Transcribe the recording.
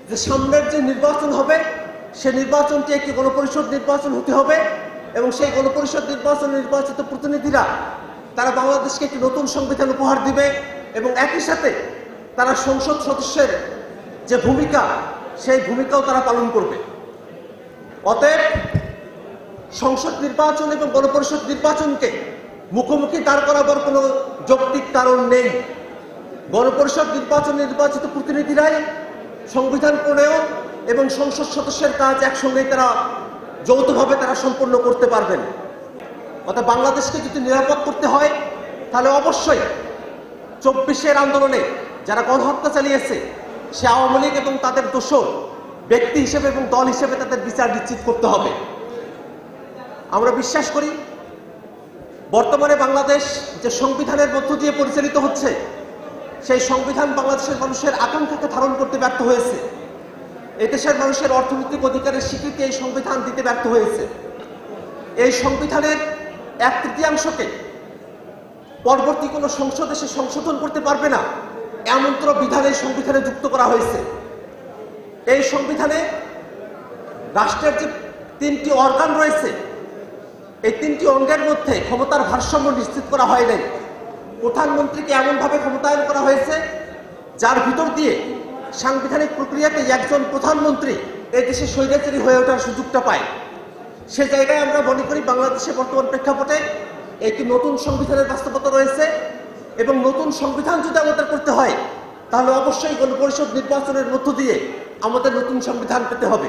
যে সামনের যে নির্বাচন হবে সে নির্বাচনটি একটি গণপরিষদ নির্বাচন হতে হবে এবং সেই গণপরিষদ নির্বাচনে নির্বাচিত প্রতিনিধিরা তারা বাংলাদেশকে একটি নতুন সংবিধান উপহার দিবে এবং একই সাথে তারা সংসদ সদস্যের যে ভূমিকা সেই ভূমিকাও তারা পালন করবে। অতএব সংসদ নির্বাচন এবং গণপরিষদ নির্বাচনকে মুখোমুখি দাঁড় করাবার কোনো যৌক্তিক কারণ নেই। গণপরিষদ নির্বাচনে নির্বাচিত প্রতিনিধিরাই সংবিধান প্রণয়ন এবং সংসদ সদস্যের কাজ একসঙ্গে তারা যৌথভাবে তারা সম্পন্ন করতে পারবেন। অর্থাৎ বাংলাদেশকে যদি নিরাপদ করতে হয় তাহলে অবশ্যই 24-এর আন্দোলনে যারা গণহত্যা চালিয়েছে সে আওয়ামী লীগ এবং তাদের দোসর ব্যক্তি হিসেবে এবং দল হিসেবে তাদের বিচার নিশ্চিত করতে হবে। আমরা বিশ্বাস করি বর্তমানে বাংলাদেশ যে সংবিধানের মধ্য দিয়ে পরিচালিত হচ্ছে সেই সংবিধান বাংলাদেশের মানুষের আকাঙ্ক্ষাকে ধারণ করতে ব্যর্থ হয়েছে। এদেশের মানুষের অর্থনৈতিক অধিকারের স্বীকৃতি এই সংবিধান দিতে ব্যর্থ হয়েছে। এই সংবিধানের 1/3 পরবর্তী কোনো সংসদ এসে সংশোধন করতে পারবে না এমন্ত্র বিধান এই সংবিধানে যুক্ত করা হয়েছে। এই সংবিধানে রাষ্ট্রের যে 3টি অর্গান রয়েছে এই 3টি অঙ্গের মধ্যে ক্ষমতার ভারসাম্য নিশ্চিত করা হয় নাই। প্রধানমন্ত্রীকে এমনভাবে ক্ষমতায়ন করা হয়েছে যার ভিতর দিয়ে সাংবিধানিক প্রক্রিয়াতে একজন প্রধানমন্ত্রী এই দেশে স্বৈরাচারী হয়ে ওঠার সুযোগটা পায়। সে জায়গায় আমরা মনে করি বাংলাদেশের বর্তমান প্রেক্ষাপটে একটি নতুন সংবিধানের বাস্তবতা রয়েছে এবং নতুন সংবিধান যদি আমাদের করতে হয় তাহলে অবশ্যই গণপরিষদ নির্বাচনের মধ্য দিয়ে আমাদের নতুন সংবিধান পেতে হবে।